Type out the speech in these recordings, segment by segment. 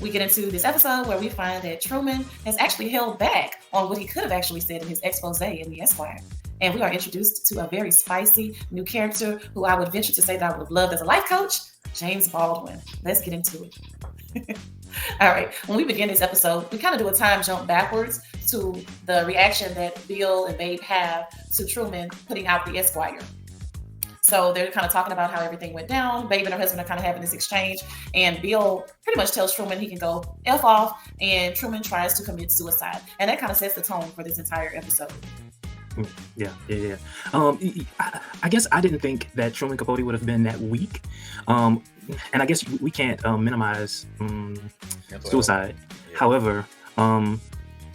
We get into this episode where we find that Truman has actually held back on what he could have actually said in his expose in the Esquire. And we are introduced to a very spicy new character who I would venture to say that I would have loved as a life coach, James Baldwin. Let's get into it. All right. When we begin this episode, we kind of do a time jump backwards to the reaction that Bill and Babe have to Truman putting out the Esquire. So they're kind of talking about how everything went down. Babe and her husband are kind of having this exchange. And Bill pretty much tells Truman he can go F off. And Truman tries to commit suicide. And that kind of sets the tone for this entire episode. Yeah. I guess I didn't think that Truman Capote would have been that weak. And I guess we can't minimize suicide. Yeah. However,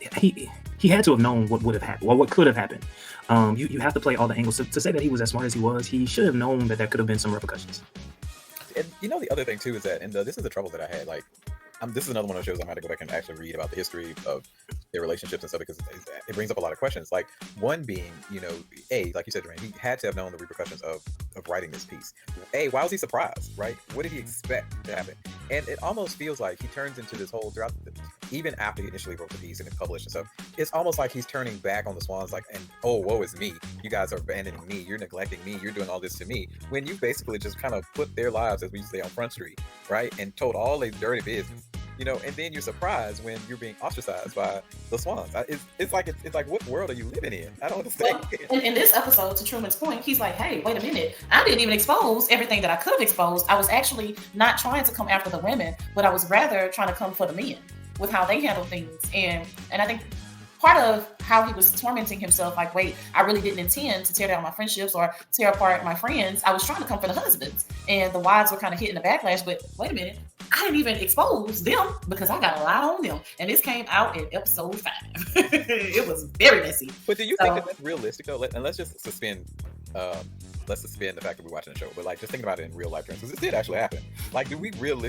he had to have known what would have happened, or what could have happened. You have to play all the angles. To say that he was as smart as he was, he should have known that there could have been some repercussions. And the other thing too is that, and this is the trouble that I had, like, this is another one of those shows I might have to go back and actually read about the history of their relationships and stuff, because it brings up a lot of questions. Like, one being, like you said, Jermaine, he had to have known the repercussions of writing this piece. Why was he surprised, right? What did he expect to happen? And it almost feels like he turns into this whole, even after he initially wrote the piece and it published and stuff, it's almost like he's turning back on the Swans, like, and woe is me. You guys are abandoning me. You're neglecting me. You're doing all this to me. When you basically just kind of put their lives, as we say, on Front Street, right? And told all their dirty business. And then you're surprised when you're being ostracized by the Swans. It's like what world are you living in? I don't understand. Well, in this episode, to Truman's point, he's like, hey, wait a minute. I didn't even expose everything that I could have exposed. I was actually not trying to come after the women, but I was rather trying to come for the men with how they handle things. And I think part of how he was tormenting himself, like, wait, I really didn't intend to tear down my friendships or tear apart my friends. I was trying to come for the husbands. And the wives were kind of hitting the backlash, but wait a minute. I didn't even expose them because I got a lot on them. And this came out in episode 5. It was very messy. But do you think that that's realistic though? And let's just suspend the fact that we're watching the show, but like just thinking about it in real life terms, because this did actually happen. Like, do we really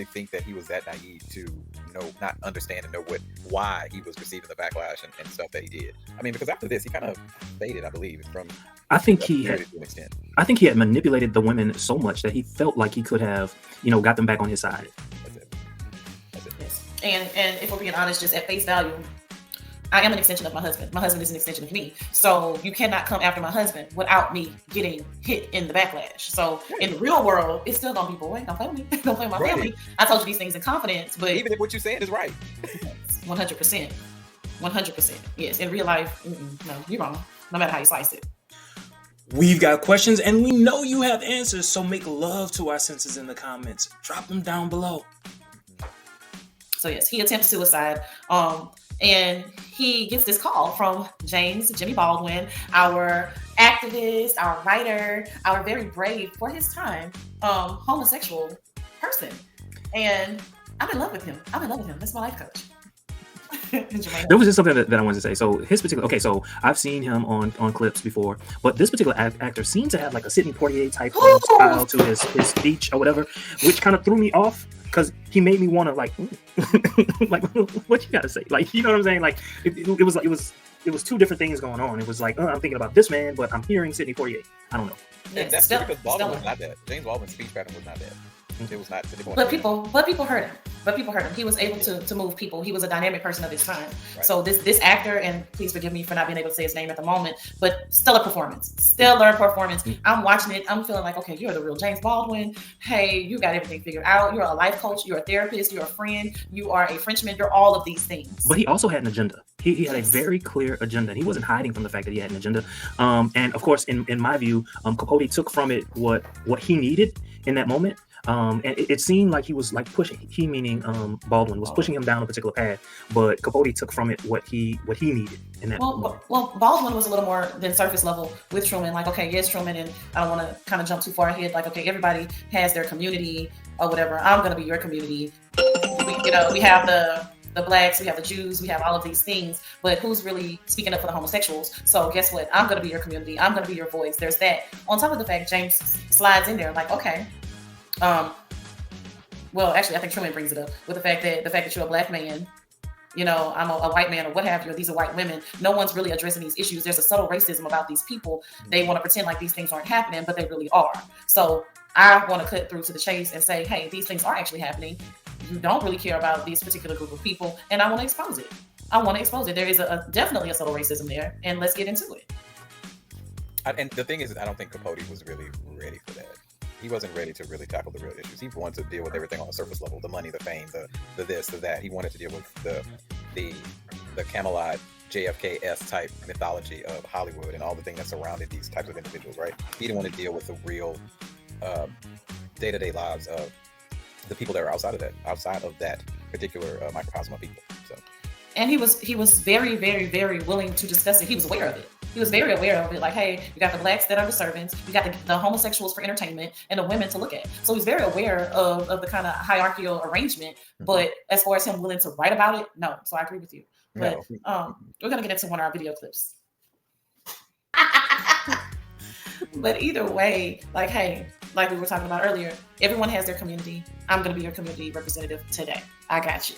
think that he was that naive to not understand and know why he was receiving the backlash and stuff that he did? I mean, because after this, he kind of faded, I believe, from. I think he had manipulated the women so much that he felt like he could have, got them back on his side. That's it. Yes. And if we're being honest, just at face value, I am an extension of my husband. My husband is an extension of me. So you cannot come after my husband without me getting hit in the backlash. So in the real world, it's still gonna be, boy, don't play with me. Don't play with my family. I told you these things in confidence, but even if what you're saying is right. 100%. 100%. Yes. In real life, no, you're wrong. No matter how you slice it. We've got questions and we know you have answers, so make love to our senses in the comments. Drop them down below. So yes, he attempts suicide. And he gets this call from Jimmy Baldwin, our activist, our writer, our very brave for his time, homosexual person. And I'm in love with him. That's my life coach. There was just something that I wanted to say. So so I've seen him on clips before, but this particular actor seems to have like a Sidney Poitier type style to his speech or whatever, which kind of threw me off because he made me want to like what you gotta say, like, you know what I'm saying? Like it was two different things going on. It was like, I'm thinking about this man, but I'm hearing Sidney Poitier. I don't know. Yeah, that's because Baldwin was not that. James Baldwin's speech pattern was not that. It was not. But people heard him. He was able to move people. He was a dynamic person of his time. Right. So this actor, and please forgive me for not being able to say his name at the moment, but stellar performance. Mm-hmm. I'm watching it. I'm feeling like, okay, you're the real James Baldwin. Hey, you got everything figured out. You're a life coach. You're a therapist. You're a friend. You are a Frenchman. You're all of these things. But he also had an agenda. He had a very clear agenda. And he wasn't hiding from the fact that he had an agenda. And of course, in my view, Capote took from it what he needed in that moment. And it seemed like he was like pushing. He, meaning Baldwin, was pushing him down a particular path, but Capote took from it what he needed in that moment. Well, Baldwin was a little more than surface level with Truman. Like, okay, yes, Truman, and I don't want to kind of jump too far ahead. Like, okay, everybody has their community or whatever. I'm going to be your community. We have the blacks, we have the Jews, we have all of these things, but who's really speaking up for the homosexuals? So guess what? I'm going to be your community. I'm going to be your voice. There's that. On top of the fact, James slides in there like, okay. Well, actually, I think Truman brings it up with the fact that you're a black man, I'm a white man or what have you, or these are white women. No one's really addressing these issues. There's a subtle racism about these people. They want to pretend like these things aren't happening, but they really are. So I want to cut through to the chase and say, hey, these things are actually happening. you don't really care about this particular group of people, and I want to expose it. There is definitely a subtle racism there, and let's get into it. And the thing is, I don't think Capote was really ready for that. He wasn't ready to really tackle the real issues. He wanted to deal with everything on the surface level: the money, the fame, the this, the that. He wanted to deal with the Camelot JFK-esque type mythology of Hollywood and all the things that surrounded these types of individuals, right? He didn't want to deal with the real day-to-day lives of the people that are outside of that particular microcosm of people. So, and he was very, very, very willing to discuss it. He was aware of it. He was very aware of it. Like, hey, you got the blacks that are the servants, you got the homosexuals for entertainment, and the women to look at. So he's very aware of the kind of hierarchical arrangement. But as far as him willing to write about it, no. So I agree with you. But we're gonna get into one of our video clips. But either way, like, hey, like we were talking about earlier, everyone has their community. I'm gonna be your community representative today. I got you.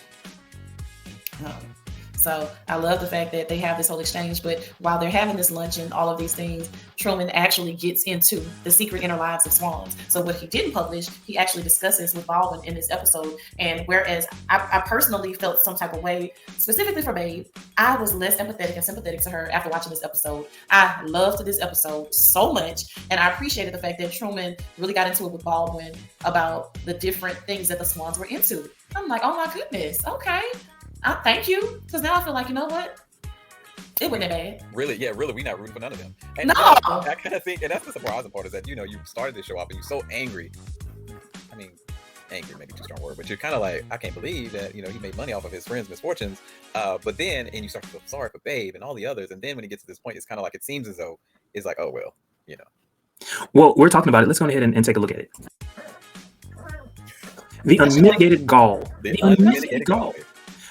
So I love the fact that they have this whole exchange, but while they're having this lunch and all of these things, Truman actually gets into the secret inner lives of Swans. So what he didn't publish, he actually discusses with Baldwin in this episode. And whereas I personally felt some type of way, specifically for Babe, I was less empathetic and sympathetic to her after watching this episode. I loved this episode so much, and I appreciated the fact that Truman really got into it with Baldwin about the different things that the Swans were into. I'm like, oh my goodness, okay. Thank you, because now I feel like, you know what? It wasn't that bad. Really, we're not rooting for none of them. And no! I kind of think, and that's the surprising part, is that, you started this show off and you're so angry. I mean, angry, maybe too strong word, but you're kind of like, I can't believe that, he made money off of his friends' misfortunes. But then, and you start to feel sorry for Babe and all the others. And then when it gets to this point, it's kind of like, it seems as though it's like, oh, well, Well, we're talking about it. Let's go ahead and take a look at it. The unmitigated gall. The unmitigated gall.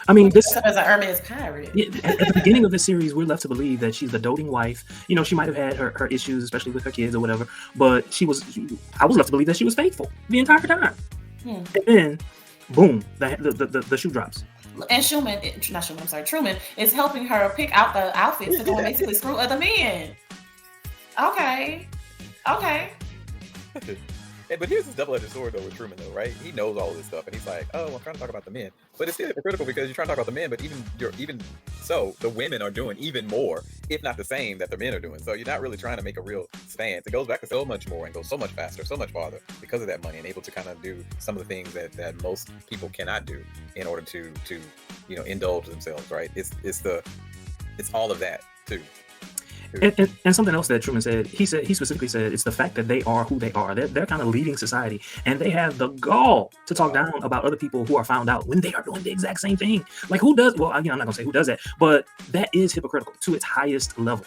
I mean, this as an Hermes pirate. At the beginning of the series, we're left to believe that she's the doting wife. She might have had her issues, especially with her kids or whatever, but I was left to believe that she was faithful the entire time. And then, boom, the shoe drops. And Truman is helping her pick out the outfits to go and basically screw other men. Okay. But here's this double-edged sword, though, with Truman, though, right? He knows all of this stuff, and he's like, "Oh, I'm trying to talk about the men," but it's still hypocritical because you're trying to talk about the men, but even so, the women are doing even more, if not the same, that the men are doing. So you're not really trying to make a real stance. It goes back to so much more and goes so much faster, so much farther because of that money, and able to kind of do some of the things that most people cannot do in order to indulge themselves, right? It's all of that too. And something else that Truman said, he specifically said, it's the fact that they are who they are. They're kind of leading society, and they have the gall to talk down about other people who are found out when they are doing the exact same thing. Like, who does? Well, I'm not gonna say who does that, but that is hypocritical to its highest level.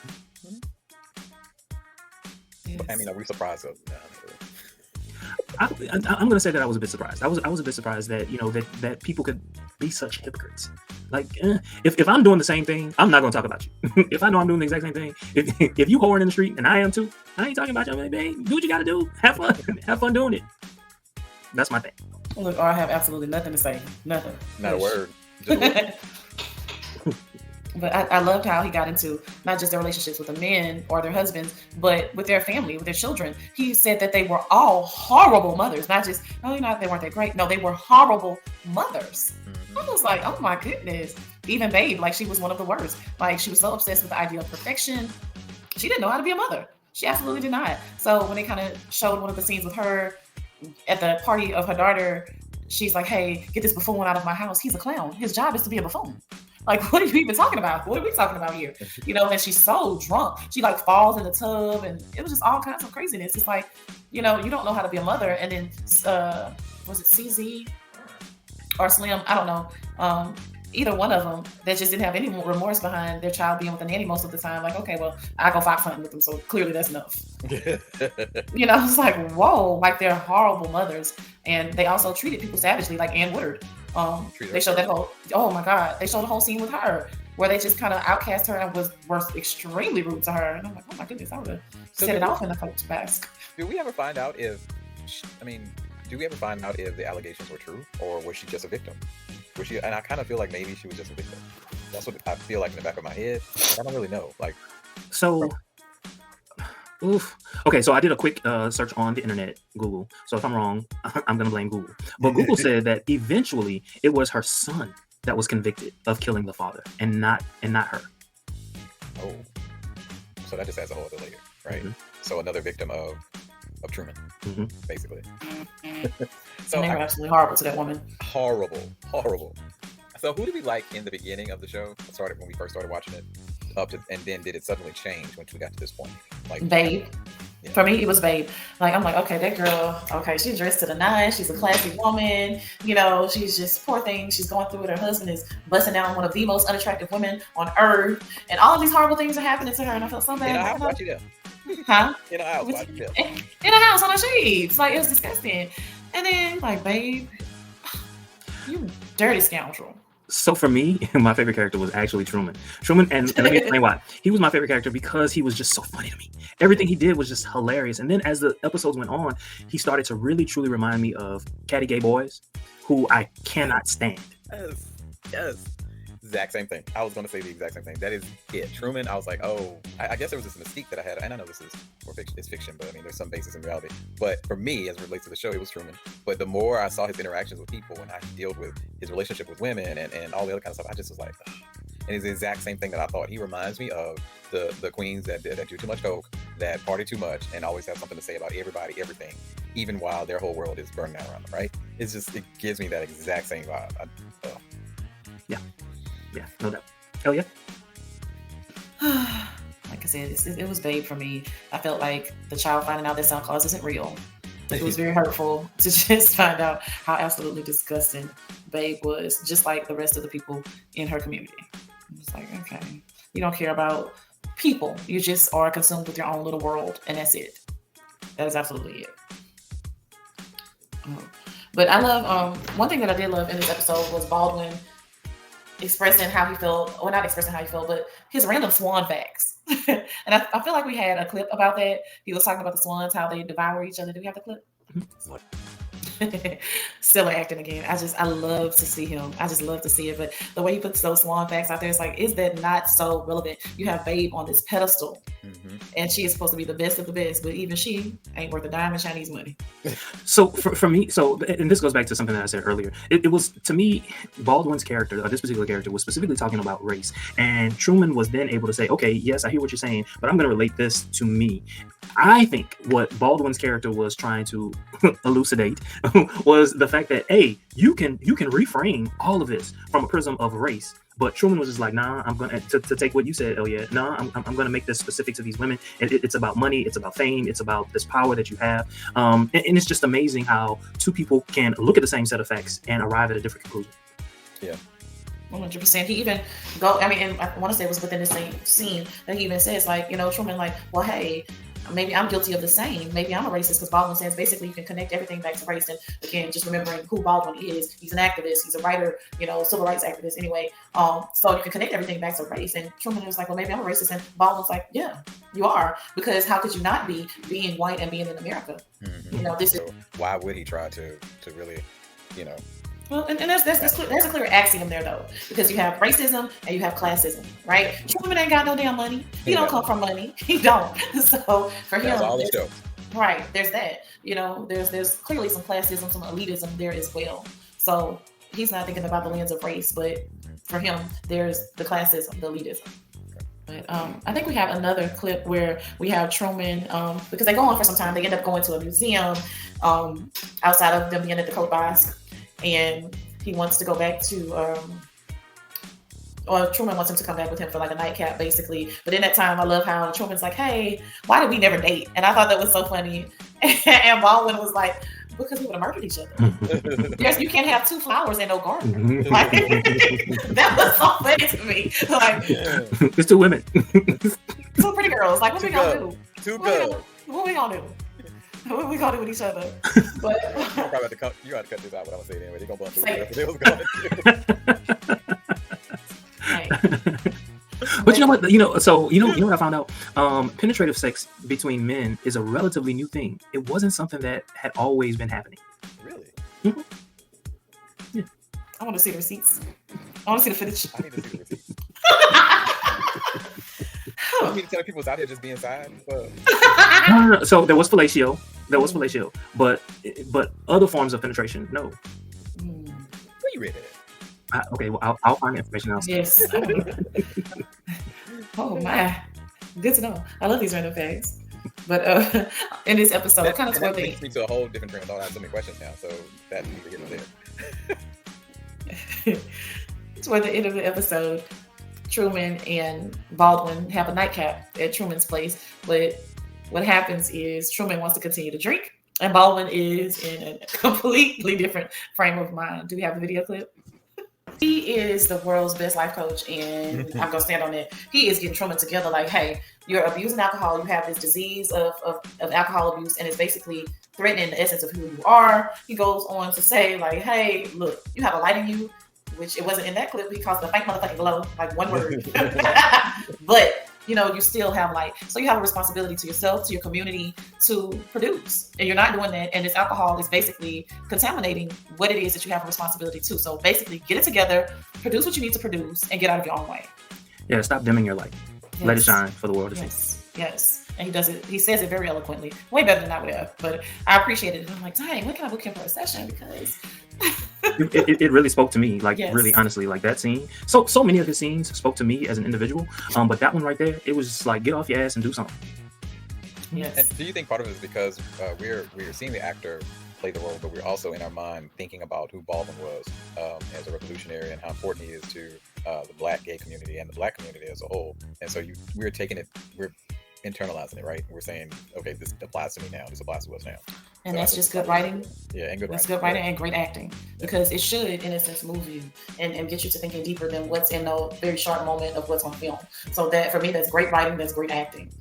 Yes. I mean, are we surprised of that? I'm gonna say that I was a bit surprised. I was a bit surprised that that people could be such hypocrites. Like, if I'm doing the same thing, I'm not gonna talk about you. If I know I'm doing the exact same thing, if you whoring in the street and I am too, I ain't talking about you. I'm like, babe, do what you gotta do. Have fun doing it. That's my thing. Look, I have absolutely nothing to say. Nothing. Not a word. Just a word. But I loved how he got into not just their relationships with the men or their husbands, but with their family, with their children. He said that they were all horrible mothers, not just, they weren't that great. No, they were horrible mothers. I was like, oh my goodness. Even Babe, like, she was one of the worst. Like, she was so obsessed with the idea of perfection. She didn't know how to be a mother. She absolutely did not. So when they kind of showed one of the scenes with her at the party of her daughter, she's like, hey, get this buffoon out of my house. He's a clown. His job is to be a buffoon. Like, what are you even talking about? What are we talking about here? And she's so drunk. She like falls in the tub, and it was just all kinds of craziness. It's like, you don't know how to be a mother. And then, was it CZ or Slim? I don't know. Either one of them that just didn't have any remorse behind their child being with a nanny most of the time. Like, okay, well, I go fox hunting with them, so clearly that's enough. It's like, whoa, like, they're horrible mothers. And they also treated people savagely, like Ann Woodard. They showed they showed the whole scene with her where they just kind of outcast her and were extremely rude to her. And I'm like, oh my goodness, I would have set it off in the coach mask. Do we ever find out if the allegations were true, or was she just a victim? And I kind of feel like maybe she was just a victim. That's what I feel like in the back of my head. I don't really know. Like, so Oof. Okay, so I did a quick search on the internet, Google. So if I'm wrong, I'm gonna blame Google. But Google said that eventually it was her son that was convicted of killing the father, and not her. Oh, so that just adds a whole other layer, right? Mhm. So another victim of Truman, Mhm. basically. So they were absolutely horrible to that woman. Horrible. So who did we like in the beginning of the show? Started when we first started watching it, and then did it suddenly change once we got to this point? Like Babe. Yeah. For me, it was Babe. Like, I'm like, okay, that girl, okay, she's dressed to the nines. She's a classy woman. You know, she's just, poor thing. She's going through it. Her husband is busting down one of the most unattractive women on earth. And all of these horrible things are happening to her. And I felt so bad. In a house, watch you there. Huh? In a house, watch you there. In a house on her sheets. Like, it was disgusting. And then, like, Babe, you dirty scoundrel. So for me, my favorite character was actually Truman. And let me explain why. He was my favorite character because he was just so funny to me. Everything he did was just hilarious. And then as the episodes went on, he started to really truly remind me of Catty Gay Boys, who I cannot stand. Yes. Exact same thing. I was going to say the exact same thing. That is it. Truman, I was like, oh, I guess there was this mystique that I had. And I know this is it's fiction, but I mean, there's some basis in reality. But for me, as it relates to the show, it was Truman. But the more I saw his interactions with people and how he dealt with his relationship with women and all the other kind of stuff, I just was like, ugh. And it's the exact same thing that I thought. He reminds me of the queens that do too much coke, that party too much, and always have something to say about everybody, everything, even while their whole world is burning down around them, right? It's just, it gives me that exact same vibe. Yeah, no doubt. Hell yeah. Like I said, it was Babe for me. I felt like the child finding out that Santa Claus isn't real. It was very hurtful to just find out how absolutely disgusting Babe was, just like the rest of the people in her community. It's like, okay, you don't care about people. You just are consumed with your own little world, and that's it. That is absolutely it. But I love, one thing that I did love in this episode was Baldwin expressing how he felt, or not expressing how he felt, but his random swan facts. And I feel like we had a clip about that. He was talking about the swans, how they devour each other. Do we have the clip? Still acting again. I love to see him. I just love to see it. But the way he puts those swan facts out there, it's like, is that not so relevant? You have Babe on this pedestal, and she is supposed to be the best of the best, but even she ain't worth a dime in Chinese money. So for me, and this goes back to something that I said earlier. It was, to me, Baldwin's character, or this particular character, was specifically talking about race. And Truman was then able to say, okay, yes, I hear what you're saying, but I'm going to relate this to me. I think what Baldwin's character was trying to elucidate was the fact that, hey, you can reframe all of this from a prism of race. But Truman was just like, nah, I'm going to take what you said, Elliot. Nah, I'm going to make this specific to these women. It's about money. It's about fame. It's about this power that you have. And it's just amazing how two people can look at the same set of facts and arrive at a different conclusion. Yeah. 100%. He even and I want to say it was within the same scene that he even says, like, Truman, like, well, hey, maybe I'm guilty of the same. Maybe I'm a racist, because Baldwin says basically you can connect everything back to race. And again, just remembering who Baldwin is. He's an activist. He's a writer, civil rights activist anyway. So you can connect everything back to race. And Truman was like, well, maybe I'm a racist. And Baldwin's like, yeah, you are. Because how could you not be, being white and being in America? So why would he try to really, Well, and there's a clear axiom there, though, because you have racism and you have classism, right? Truman ain't got no damn money. He don't come from money. He don't. So for him, all the show. Right, there's that. There's clearly some classism, some elitism there as well. So he's not thinking about the lens of race, but for him, there's the classism, the elitism. But I think we have another clip where we have Truman, because they go on for some time. They end up going to a museum outside of them being at the Cote Basque. And he wants to go back to, or Truman wants him to come back with him for like a nightcap, basically. But in that time, I love how Truman's like, hey, why did we never date? And I thought that was so funny. And Baldwin was like, because we would have murdered each other. You can't have two flowers and no garden. Like, that was so funny to me. Like, it's two women. Two pretty girls. Like, what we gonna do? Two girls. What we gonna do? What we gonna do with each other? But you have to cut this out. What I'm gonna say anyway. They're gonna bump through. But you know what? So you know what I found out? Penetrative sex between men is a relatively new thing. It wasn't something that had always been happening. Really? Mm-hmm. Yeah. I want to see the receipts. I want to see the footage. I need to see the receipts. You mean to tell people was out here just being sad? No. So there was fellatio. But other forms of penetration, no. Where you read it? Okay, well, I'll find the information out. Yes. Oh my, good to know. I love these random facts. But in this episode, That kind of toward takes me to a whole different train of thought. I have so many questions now, so that needs to get there. toward the end of the episode, Truman and Baldwin have a nightcap at Truman's place. But what happens is Truman wants to continue to drink, and Baldwin is in a completely different frame of mind. Do we have a video clip? He is the world's best life coach, and I'm gonna stand on it. He is getting Truman together. Like, hey, you're abusing alcohol. You have this disease of alcohol abuse, and it's basically threatening the essence of who you are. He goes on to say, like, hey, look, you have a light in you, which it wasn't in that clip. He calls it a fake motherfucking glow, like one word. But you still have light. So you have a responsibility to yourself, to your community, to produce. And you're not doing that. And this alcohol is basically contaminating what it is that you have a responsibility to. So basically, get it together, produce what you need to produce, and get out of your own way. Yeah, stop dimming your light. Yes. Let it shine for the world to see. Yes. And he does it. He says it very eloquently, way better than I would have. But I appreciate it. And I'm like, dang, when can I book him for a session? Because it really spoke to me, like, really honestly, like that scene. So many of his scenes spoke to me as an individual. But that one right there, it was just like, get off your ass and do something. Yes. And do you think part of it is because we're seeing the actor play the role, but we're also in our mind thinking about who Baldwin was as a revolutionary and how important he is to the Black gay community and the Black community as a whole. And so we're internalizing it, right? We're saying, okay, this applies to me now. This applies to us now. And so that's just good writing. Yeah, and good writing. That's good writing and great acting. Because it should, in a sense, move you and get you to thinking deeper than what's in a very short moment of what's on film. So that, for me, that's great writing, that's great acting.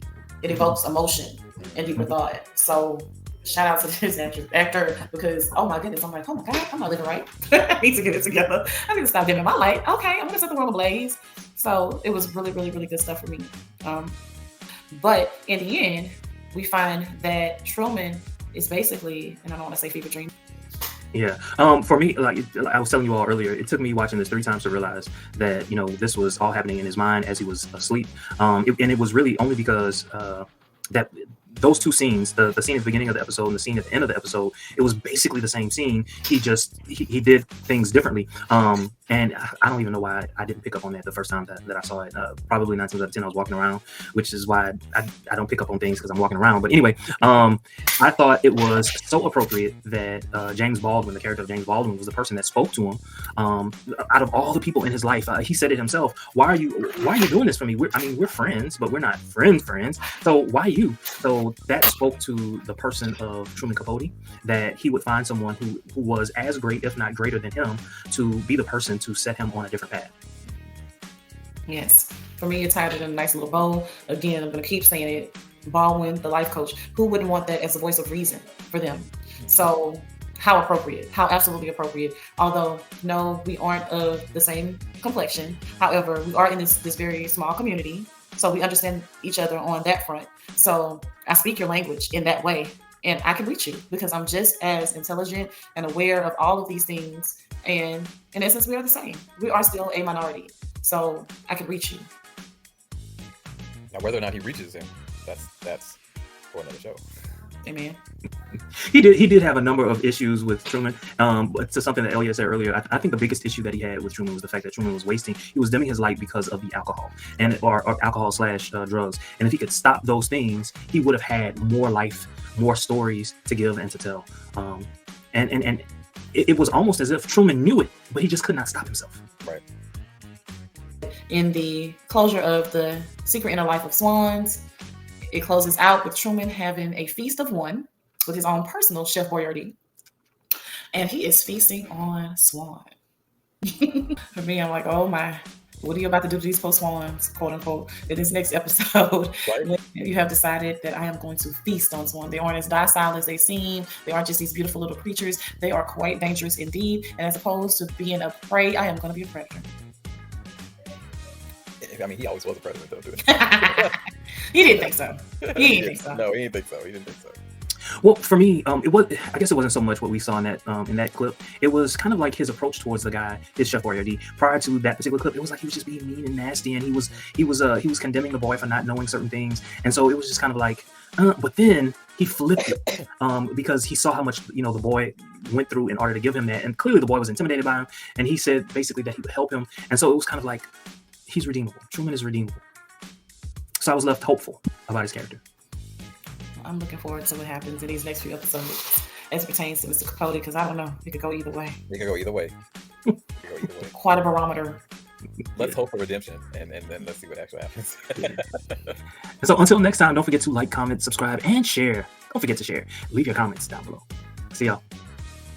It evokes emotion and deeper thought. So shout out to this actor because, oh my goodness, I'm like, oh my God, I'm not living right. I need to get it together. I need to stop dimming my light. Okay, I'm going to set the world ablaze. So it was really, really, really good stuff for me. But in the end, we find that Truman is basically, and I don't want to say fever dream. Yeah. For me, like I was telling you all earlier, it took me watching this 3 times to realize that, this was all happening in his mind as he was asleep. And it was really only because that those 2 scenes, the scene at the beginning of the episode and the scene at the end of the episode, it was basically the same scene. He did things differently. And I don't even know why I didn't pick up on that the first time that I saw it. Probably 9 times out of 10 I was walking around, which is why I don't pick up on things because I'm walking around. But anyway, I thought it was so appropriate that James Baldwin, the character of James Baldwin, was the person that spoke to him. Out of all the people in his life, he said it himself. Why are you doing this for me? We're friends, but we're not friends. So why you? So that spoke to the person of Truman Capote, that he would find someone who was as great, if not greater than him, to be the person to set him on a different path. Yes. For me, it tied it in a nice little bow. Again, I'm going to keep saying it. Baldwin, the life coach, who wouldn't want that as a voice of reason for them? So how appropriate, how absolutely appropriate. Although, no, we aren't of the same complexion. However, we are in this very small community. So we understand each other on that front. So I speak your language in that way. And I can reach you because I'm just as intelligent and aware of all of these things. And in essence, we are the same. We are still a minority. So I can reach you. Now, whether or not he reaches him, that's for another show. Amen. He did have a number of issues with Truman. But to something that Elliot said earlier, I think the biggest issue that he had with Truman was the fact that Truman was wasting. He was dimming his light because of the alcohol or alcohol/drugs. And if he could stop those things, he would have had more life, more stories to give and to tell. And it was almost as if Truman knew it, but he just could not stop himself. Right. In the closure of the Secret Inner Life of Swans, it closes out with Truman having a feast of one with his own personal Chef Boyardee. And he is feasting on Swan. For me, I'm like, oh my, what are you about to do to these post-Swans, quote unquote, in this next episode? Right. You have decided that I am going to feast on Swan. They aren't as docile as they seem. They aren't just these beautiful little creatures. They are quite dangerous indeed. And as opposed to being a prey, I am going to be a predator. I mean, he always was a predator, though, dude. He didn't think so. He didn't think so. No, he didn't think so. Well, for me, it was. I guess it wasn't so much what we saw in that clip. It was kind of like his approach towards the guy, his Chef Boyardee. Prior to that particular clip, it was like he was just being mean and nasty, and he was condemning the boy for not knowing certain things, and so it was just kind of like. But then he flipped it because he saw how much the boy went through in order to give him that, and clearly the boy was intimidated by him, and he said basically that he would help him, and so it was kind of like he's redeemable. Truman is redeemable. So I was left hopeful about his character. I'm looking forward to what happens in these next few episodes as it pertains to Mr. Capote, because I don't know. It could go either way. Quite a barometer. Let's hope for redemption, and then let's see what actually happens. So until next time, don't forget to like, comment, subscribe, and share. Don't forget to share. Leave your comments down below. See y'all.